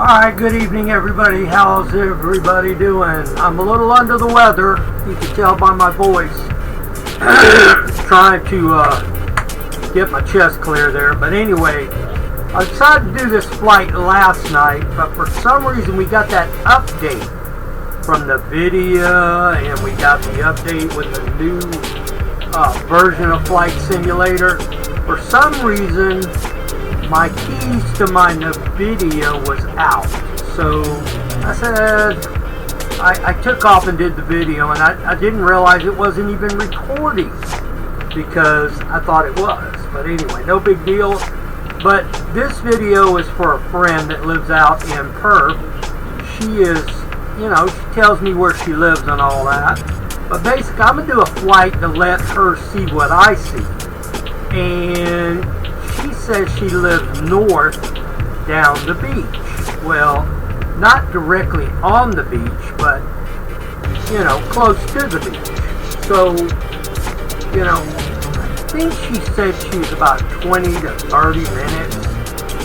Alright, good evening everybody. How's everybody doing? I'm a little under the weather. You can tell by my voice. Trying to get my chest clear there. But anyway, I decided to do this flight last night, but for some reason we got that update from the video, and we got the update with the new version of Flight Simulator. For some reason, my keys to my video was out. So I said, I took off and did the video, and I didn't realize it wasn't even recording because I thought it was. But anyway, no big deal. But this video is for a friend that lives out in Perth. She is, you know, she tells me where she lives and all that. But basically, I'm going to do a flight to let her see what I see. And she says she lives north down the beach. Well, not directly on the beach, but, you know, close to the beach. So, you know, I think she said she's about 20 to 30 minutes,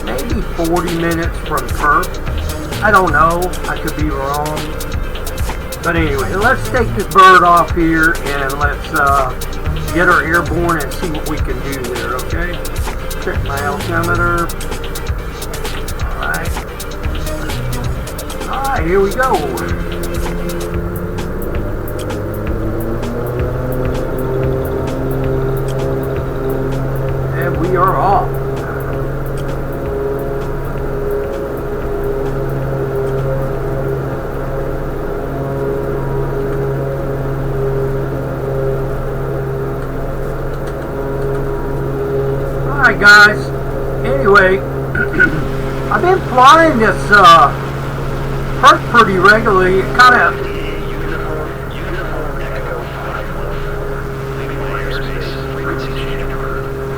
maybe 40 minutes from Perth. I don't know. I could be wrong. But anyway, let's take this bird off here and let's get her airborne and see what we can do there, okay? Check my altimeter. Alright. Alright, here we go. And we are off. Alright guys, anyway, I've been flying this Perth pretty regularly. It kind of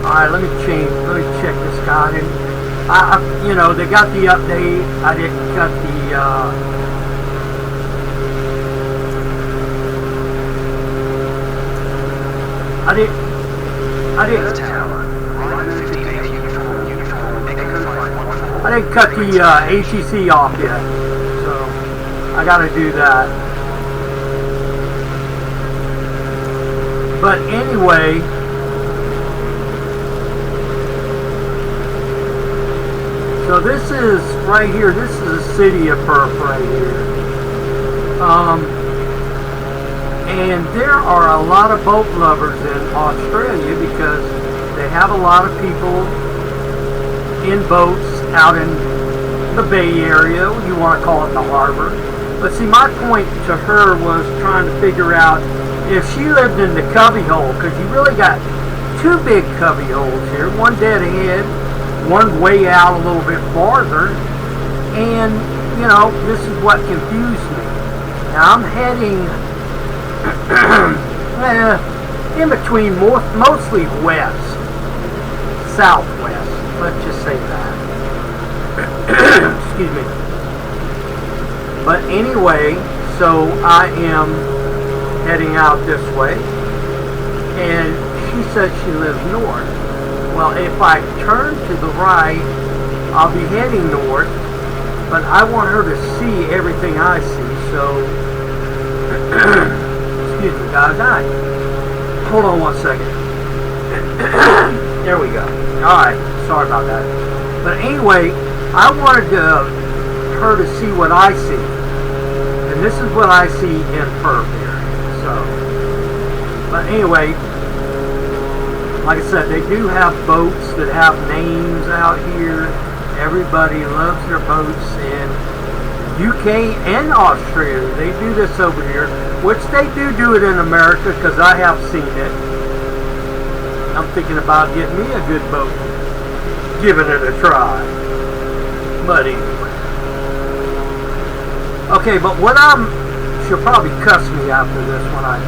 alright, let me check this guy. And I you know, they got the update. I didn't cut the I didn't cut the ATC off yet, so I gotta do that. But anyway, so this is right here. This is the city of Perth right here. And there are a lot of boat lovers in Australia because they have a lot of people in boats out in the Bay Area. You want to call it the harbor. But see, my point to her was trying to figure out if she lived in the cubbyhole, because you really got two big cubby holes here, one dead ahead, one way out a little bit farther. And, you know, this is what confused me. Now, I'm heading in between, mostly west, southwest, let's just say that. Excuse me. But anyway, so I am heading out this way, and she said she lives north. Well, if I turn to the right, I'll be heading north, but I want her to see everything I see, so excuse me guys, hold on one second. There we go. Alright, sorry about that. But anyway, I wanted her to see what I see. And this is what I see in Perth area. So, but anyway, like I said, they do have boats that have names out here. Everybody loves their boats in UK and Australia. They do this over here, which they do it in America because I have seen it. I'm thinking about getting me a good boat, giving it a try. But anyway. Okay, but what she'll probably cuss me after this when I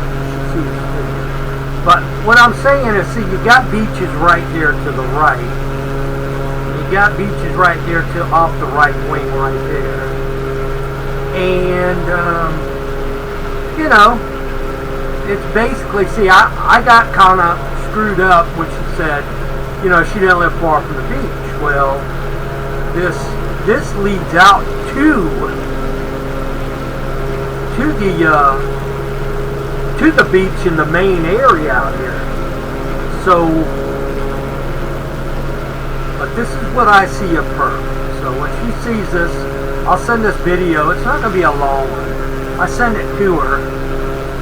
see this video. But what I'm saying is, see, you got beaches right there to the right. You got beaches right there to off the right wing right there. And, you know, it's basically, see, I got kind of screwed up when she said, you know, she didn't live far from the beach. Well, this this leads out to the beach in the main area out here. So, but this is what I see of Perth. So when she sees this, I'll send this video. It's not going to be a long one. I send it to her,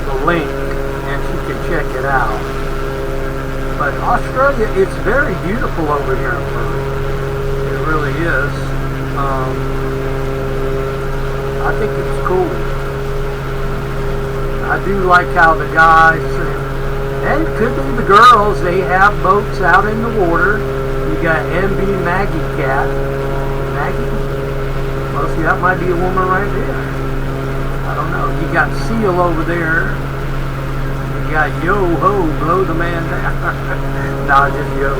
the link, and she can check it out. But Australia, it's very beautiful over here in Perth. It really is. I think it's cool. I do like how the guys, and it could be the girls, they have boats out in the water. You got MB Maggie Cat. Maggie? Well, see, that might be a woman right there. I don't know. You got Seal over there. You got Yo-Ho, blow the man down. Nah, just Yo.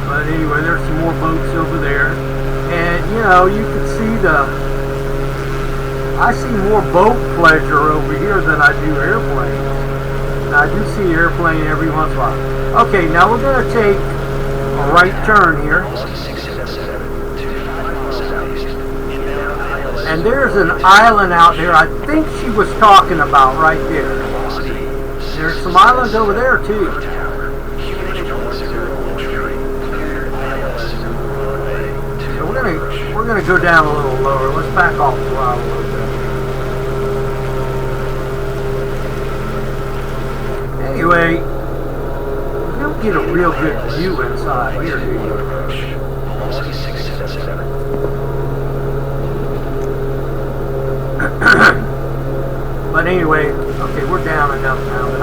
But anyway, there's some more boats over there. And, you know, you can see I see more boat pleasure over here than I do airplanes. And I do see airplane every once in a while. Okay, now we're going to take a right turn here. And there's an island out there I think she was talking about right there. There's some islands over there too. So we're gonna go down a little lower. Let's back off the throttle a little bit. Anyway, you don't get a real good view inside here, do you? But anyway, okay, we're down enough now, but I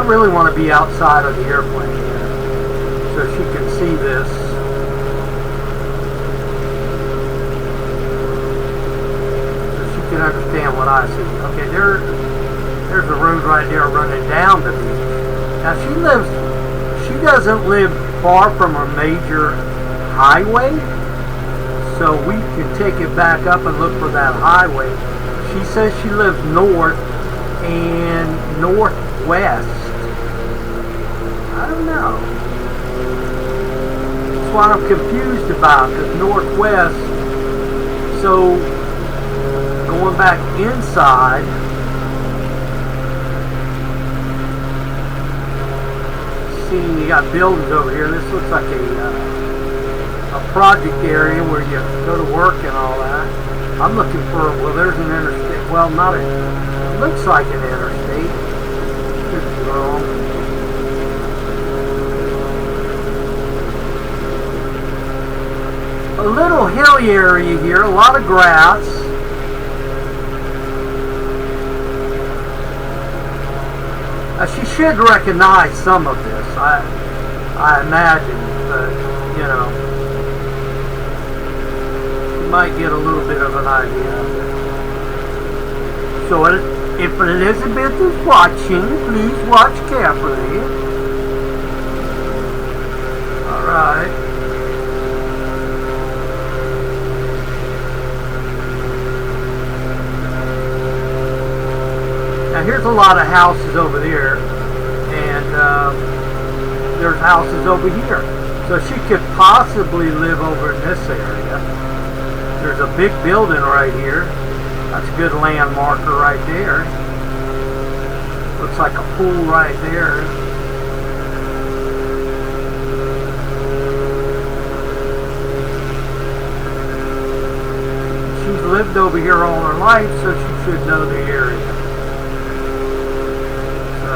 really want to be outside of the airplane here, so she can see this. So she can understand what I see. Okay, there's a road right there running down the beach. Now she doesn't live far from a major highway, so we can take it back up and look for that highway. She says she lives north and northwest. I don't know. That's what I'm confused about, because northwest, so going back inside, seeing you got buildings over here. This looks like a project area where you go to work and all that. I'm looking for, well, there's an interstate. Well, not a, it looks like an interstate. Could be wrong. A little hilly area here, a lot of grass. She should recognize some of this, I imagine, but, you know, might get a little bit of an idea of it. So if Elizabeth is watching, please watch carefully. Alright. Now here's a lot of houses over there, and there's houses over here. So she could possibly live over in this area. There's a big building right here. That's a good landmarker right there. Looks like a pool right there. She's lived over here all her life, so she should know the area. So,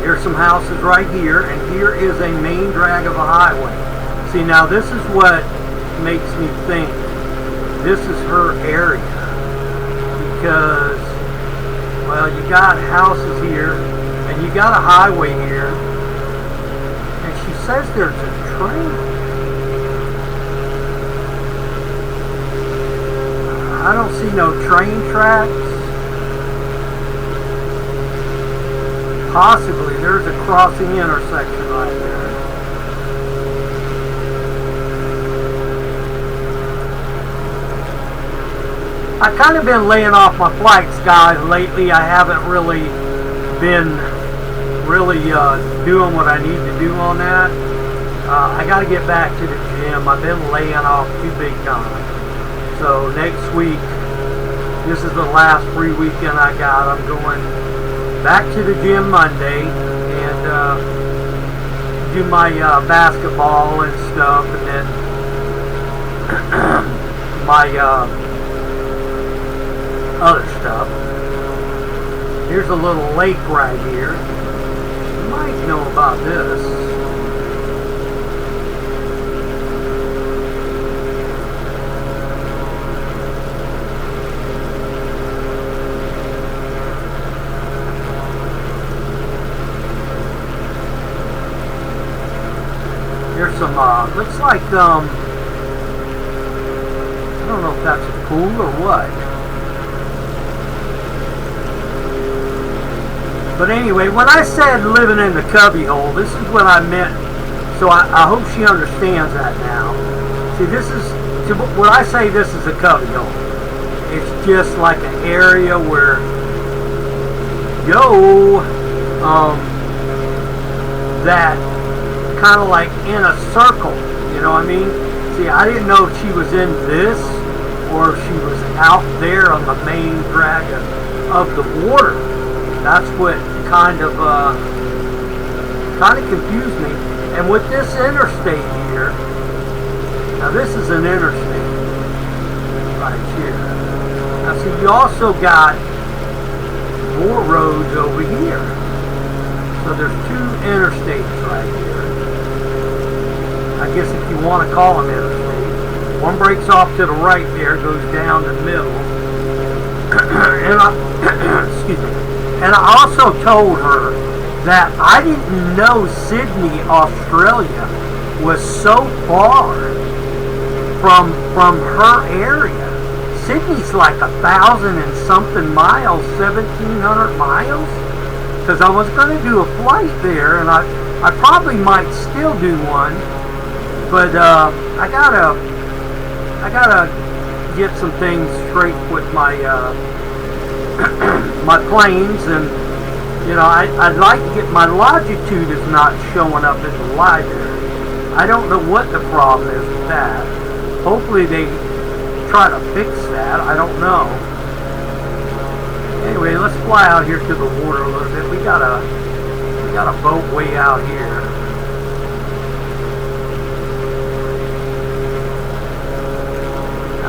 here's some houses right here, and here is a main drag of a highway. See, now this is what makes me think this is her area, because, well, you got houses here and you got a highway here, and she says there's a train. I don't see no train tracks. Possibly there's a crossing intersection right there. I've kind of been laying off my flights, guys, lately. I haven't really been doing what I need to do on that. I got to get back to the gym. I've been laying off too big time. So next week, this is the last free weekend I got. I'm going back to the gym Monday and do my basketball and stuff, and then my other stuff. Here's a little lake right here. You might know about this. There's some, looks like, I don't know if that's a pool or what. But anyway, when I said living in the cubby hole, this is what I meant. So I hope she understands that now. See, this is, when I say this is a cubby hole, it's just like an area where, that kind of like in a circle, you know what I mean? See, I didn't know if she was in this or if she was out there on the main dragon of the water. That's what kind of confused me. And with this interstate here, now this is an interstate right here. Now see, you also got more roads over here. So there's two interstates right here. I guess if you want to call them interstate. One breaks off to the right there, goes down the middle. Excuse me. And I also told her that I didn't know Sydney, Australia was so far from her area. Sydney's like 1,000 and something miles, 1,700 miles. Because I was going to do a flight there, and I probably might still do one. But I gotta get some things straight with my my planes, and you know I'd like to get my longitude is not showing up in the library. I don't know what the problem is with that. Hopefully they try to fix that. I don't know. Anyway, let's fly out here to the water a little bit. We got a boat way out here.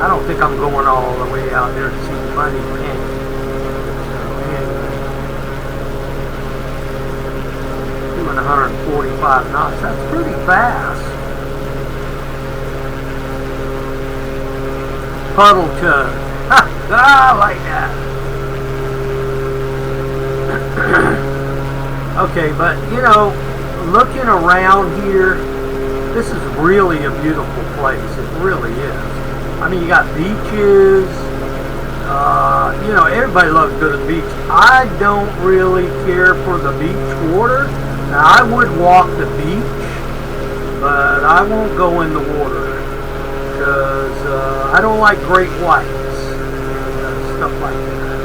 I don't think I'm going all the way out there to see Bunny Penny. So anyway, doing 145 knots. That's pretty fast. Puddle tug. I like that. Okay, but you know, looking around here, this is really a beautiful place. It really is. I mean, you got beaches. You know, everybody loves to go to the beach. I don't really care for the beach water. Now, I would walk the beach, but I won't go in the water because I don't like great whites and stuff like that.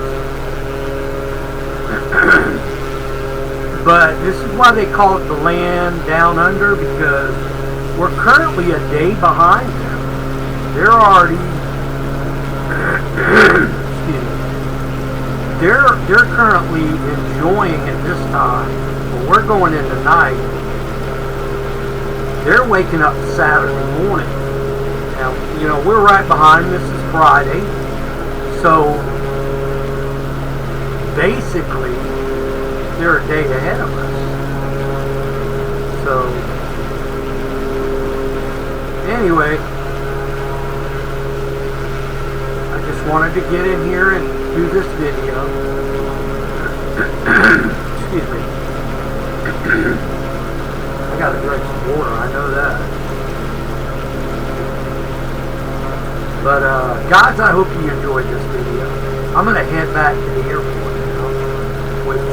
But this is why they call it the land down under, because we're currently a day behind them. They're already, excuse me, they're currently enjoying it this time, but we're going into night. They're waking up Saturday morning. Now, you know, we're right behind. This is Friday, so basically they're a day ahead of us. So anyway, wanted to get in here and do this video. Excuse me. I gotta drink some water, I know that. But guys, I hope you enjoyed this video. I'm gonna head back to the airport now, which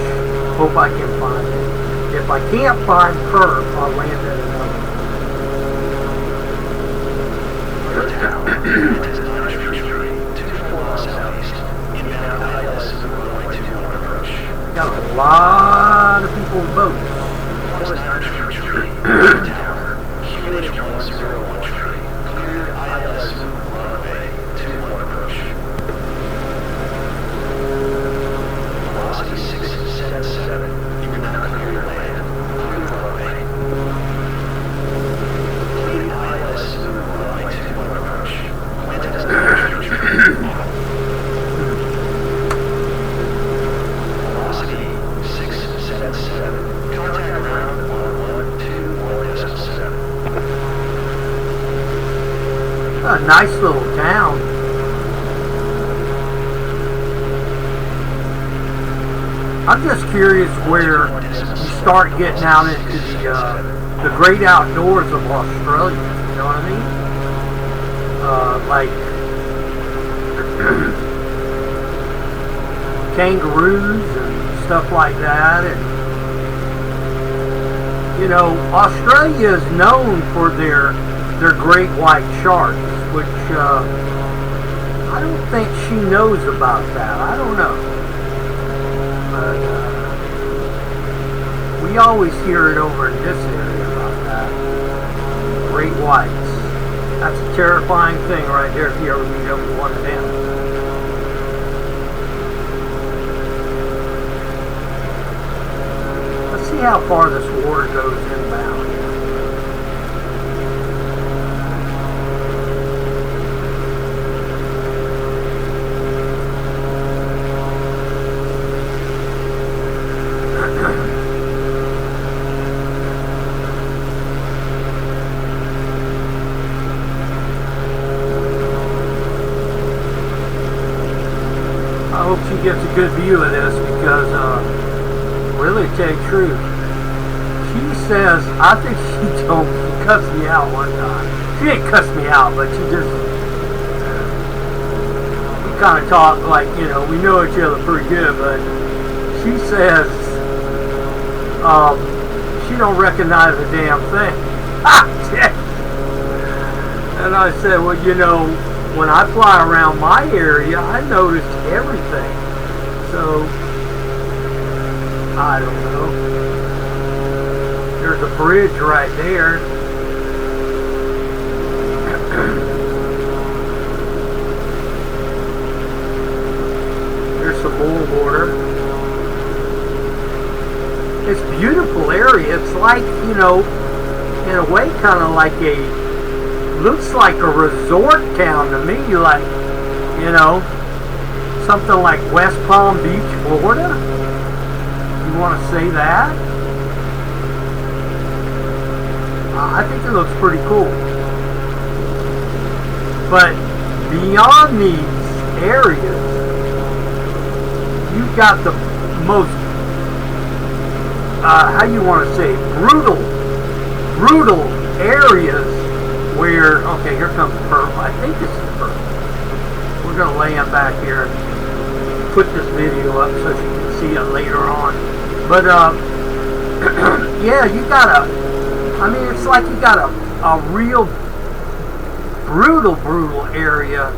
hope I can find it. If I can't find Perth, I'll land at another. Got a lot of people boats. nice little town. I'm just curious where you start getting out into the great outdoors of Australia. You know what I mean? Like kangaroos and stuff like that, and you know, Australia is known for their great white sharks, which I don't think she knows about that. I don't know. But we always hear it over in this area about that. Great whites. That's a terrifying thing right there if you ever meet up with one of them. Let's see how far this water goes inbound. I hope she gets a good view of this because, really, to tell you the truth, she says, I think she told me, she cussed me out one time. She didn't cuss me out, but she just, we kind of talk like, you know, we know each other pretty good, but she says, she don't recognize a damn thing. And I said, well, you know, when I fly around my area, I notice everything. So, I don't know. There's a bridge right there. There's some more water. It's a beautiful area. It's like, you know, in a way kind of like looks like a resort town to me, like, you know, something like West Palm Beach, Florida. You want to say that? I think it looks pretty cool. But beyond these areas, you've got the most, how you want to say, brutal areas where, okay, here comes Perth. I think this is Perth. We're going to land back here and put this video up so you can see it later on. But, yeah, you got I mean, it's like you got a real brutal area,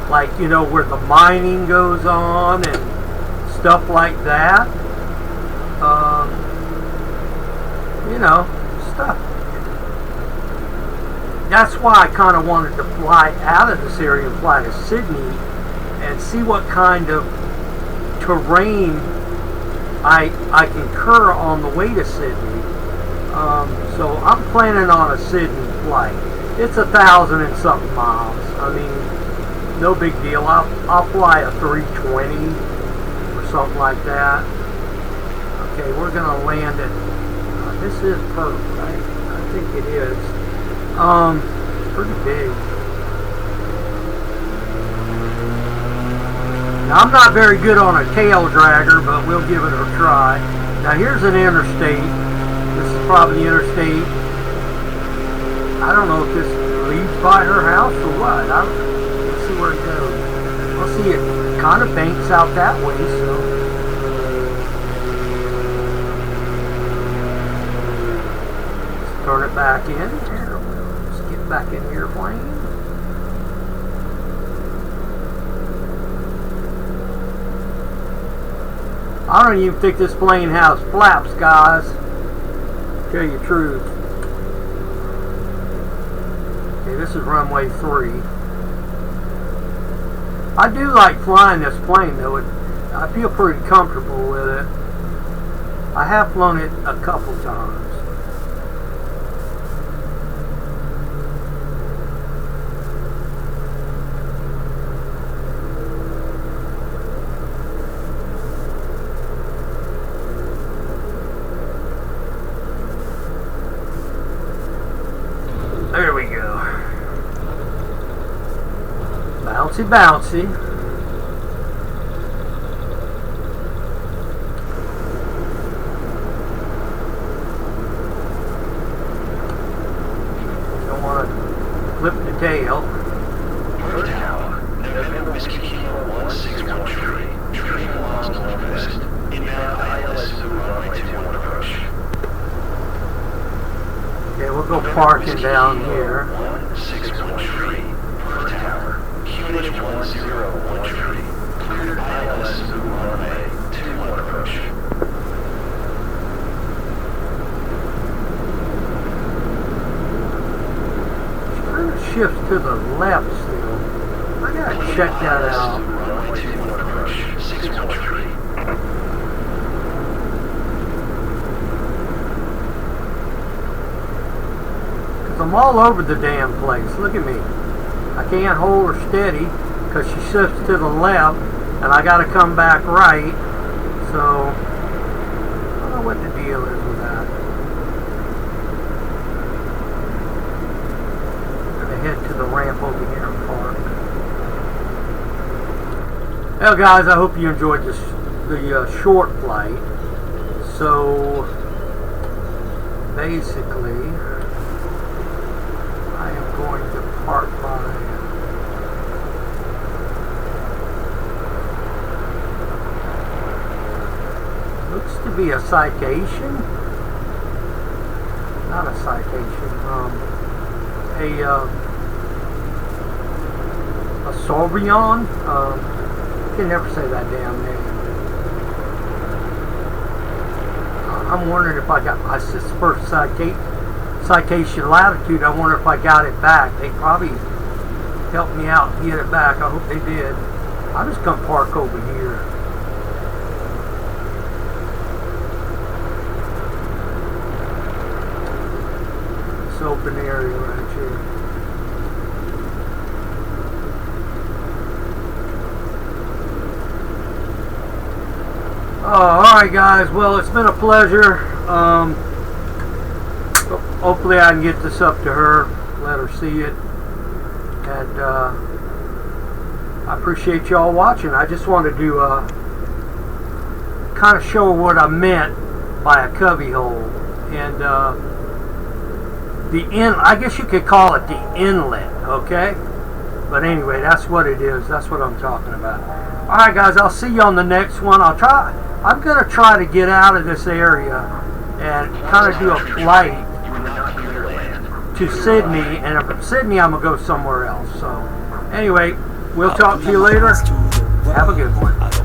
like, you know, where the mining goes on and stuff like that. You know, stuff. That's why I kind of wanted to fly out of this area and fly to Sydney and see what kind of terrain I can incur on the way to Sydney. So I'm planning on a Sydney flight. It's 1,000 and something miles. I mean, no big deal. I'll fly a 320 or something like that. Okay, we're gonna land at. This is Perth, right? I think it is. It's pretty big. Now, I'm not very good on a tail dragger, but we'll give it a try. Now, here's an interstate. This is probably interstate. I don't know if this leads by her house or what. Let's see where it goes. We'll see, it kind of banks out that way, so. Let's turn it back in. Here, let's get back in your plane. I don't even think this plane has flaps, guys. Tell you the truth. Okay, this is runway 3. I do like flying this plane, though. I feel pretty comfortable with it. I have flown it a couple times. There we go. bouncy bouncy. Don't want to flip the tail. Perth Tower, November Whiskey Kilo 1613, 3 miles northwest, inbound ILS Zulu runway 21 approach. Okay, we'll go parking down here. 1613, Perth Tower, QNH 1013, cleared ILS Zulu runway 21 approach. Trying to shift to the left still. I gotta check that out. Runway 21 approach, 613. I'm all over the damn place. Look at me. I can't hold her steady because she shifts to the left and I got to come back right. So, I don't know what the deal is with that. I'm going to head to the ramp over here and park. Well, guys, I hope you enjoyed the short flight. So, basically, I am going to park my looks to be a citation. Not a citation. A Sauvignon. I can never say that damn name. I'm wondering if I got my first citation latitude. I wonder if I got it back. They probably helped me out and get it back. I hope they did. I'll just come park over here. This open area right here. Alright guys, well it's been a pleasure. Hopefully I can get this up to her, let her see it, and I appreciate y'all watching. I just wanted to kind of show what I meant by a cubby hole, and I guess you could call it the inlet, okay? But anyway, that's what it is. That's what I'm talking about. All right, guys, I'll see you on the next one. I'm gonna try to get out of this area and kind of do a flight to Sydney, and from Sydney I'm gonna go somewhere else. So anyway, we'll talk to you later. Have a good one.